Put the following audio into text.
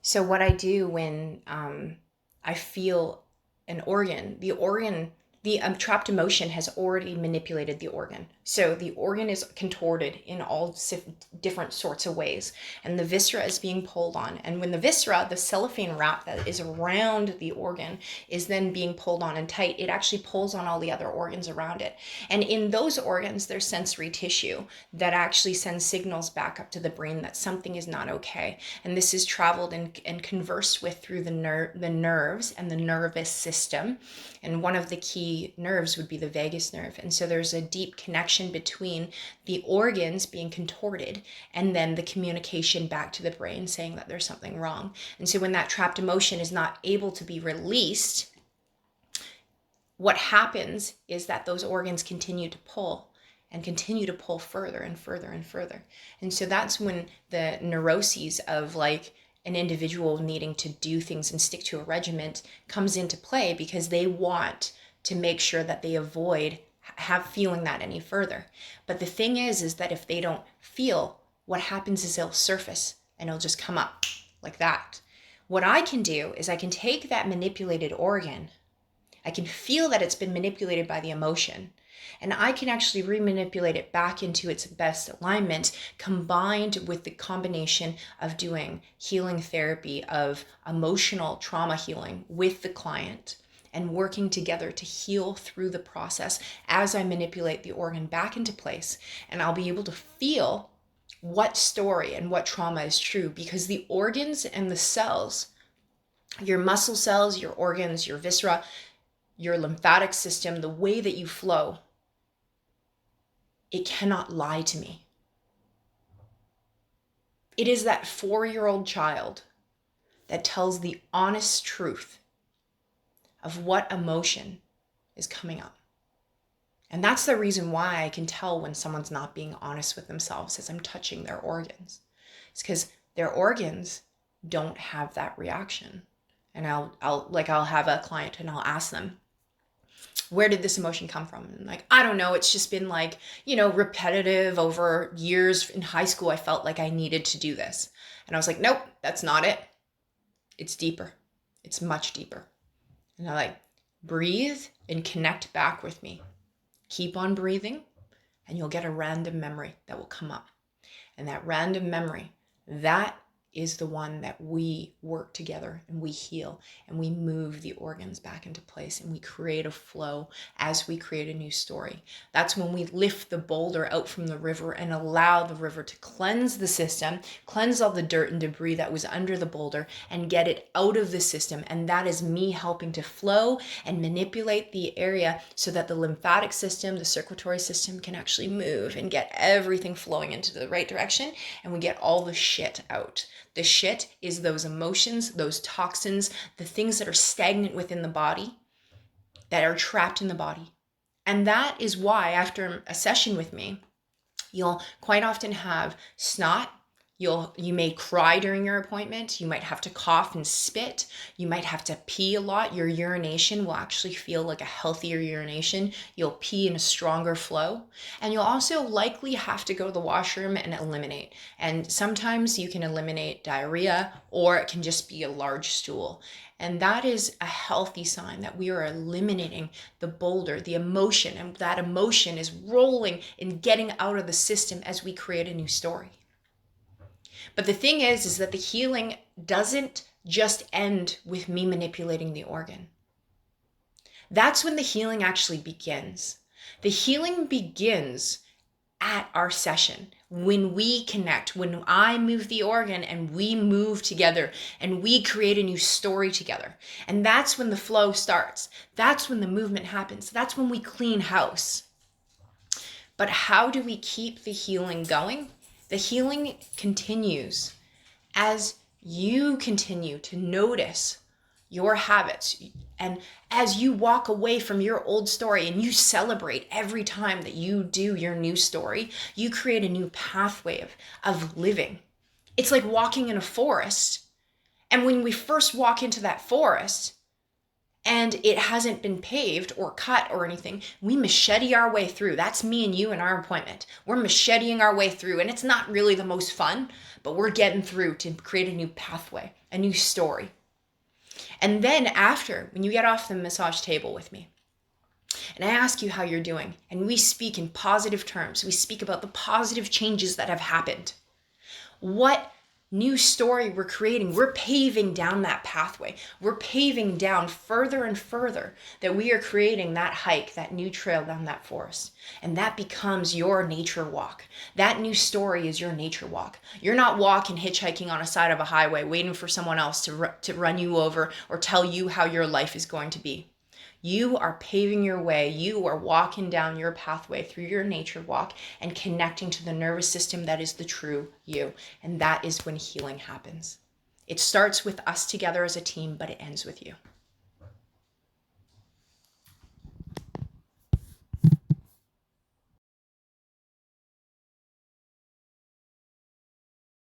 So what I do when I feel the trapped emotion has already manipulated the organ. So the organ is contorted in all different sorts of ways, and the viscera is being pulled on. And when the viscera, the cellophane wrap that is around the organ, is then being pulled on and tight, it actually pulls on all the other organs around it. And in those organs, there's sensory tissue that actually sends signals back up to the brain that something is not okay. And this is traveled and conversed with through the nerves and the nervous system. And one of the key nerves would be the vagus nerve. And so there's a deep connection between the organs being contorted and then the communication back to the brain saying that there's something wrong. And so when that trapped emotion is not able to be released, what happens is that those organs continue to pull and continue to pull further and further and further. And so that's when the neuroses of like an individual needing to do things and stick to a regiment comes into play, because they want to make sure that they avoid feeling that any further. But the thing is that if they don't feel, what happens is it'll surface and it'll just come up like that. What I can do is I can take that manipulated organ, I can feel that it's been manipulated by the emotion, and I can actually remanipulate it back into its best alignment, combined with the combination of doing healing therapy, of emotional trauma healing with the client, and working together to heal through the process as I manipulate the organ back into place. And I'll be able to feel what story and what trauma is true, because the organs and the cells, your muscle cells, your organs, your viscera, your lymphatic system, the way that you flow, it cannot lie to me. It is that 4-year-old child that tells the honest truth of what emotion is coming up. And that's the reason why I can tell when someone's not being honest with themselves as I'm touching their organs. It's because their organs don't have that reaction. And I'll have a client and I'll ask them, where did this emotion come from? And like, I don't know. It's just been like, repetitive over years. In high school, I felt like I needed to do this. And I was like, nope, that's not it. It's deeper. It's much deeper. And I like, breathe and connect back with me. Keep on breathing and you'll get a random memory that will come up. And that random memory, that is the one that we work together and we heal and we move the organs back into place and we create a flow as we create a new story. That's when we lift the boulder out from the river and allow the river to cleanse the system, cleanse all the dirt and debris that was under the boulder and get it out of the system. And that is me helping to flow and manipulate the area so that the lymphatic system, the circulatory system can actually move and get everything flowing into the right direction, and we get all the shit out. The shit is those emotions, those toxins, the things that are stagnant within the body, that are trapped in the body. And that is why after a session with me, you'll quite often have snot. You may cry during your appointment. You might have to cough and spit. You might have to pee a lot. Your urination will actually feel like a healthier urination. You'll pee in a stronger flow. And you'll also likely have to go to the washroom and eliminate. And sometimes you can eliminate diarrhea, or it can just be a large stool. And that is a healthy sign that we are eliminating the boulder, the emotion, and that emotion is rolling and getting out of the system as we create a new story. But the thing is that the healing doesn't just end with me manipulating the organ. That's when the healing actually begins. The healing begins at our session, when we connect, when I move the organ and we move together and we create a new story together. And that's when the flow starts. That's when the movement happens. That's when we clean house. But how do we keep the healing going? The healing continues as you continue to notice your habits, and as you walk away from your old story and you celebrate every time that you do your new story, you create a new pathway of living. It's like walking in a forest. And when we first walk into that forest, and it hasn't been paved or cut or anything, we machete our way through. That's me and you in our appointment. We're macheting our way through, and it's not really the most fun, but we're getting through to create a new pathway, a new story. And then after, when you get off the massage table with me, and I ask you how you're doing, and we speak in positive terms, we speak about the positive changes that have happened, what new story we're creating. We're paving down that pathway. We're paving down further and further, that we are creating that hike, that new trail down that forest. And that becomes your nature walk. That new story is your nature walk. You're not walking, hitchhiking on a side of a highway, waiting for someone else to run you over or tell you how your life is going to be. You are paving your way. You are walking down your pathway through your nature walk and connecting to the nervous system that is the true you. And that is when healing happens. It starts with us together as a team, but it ends with you.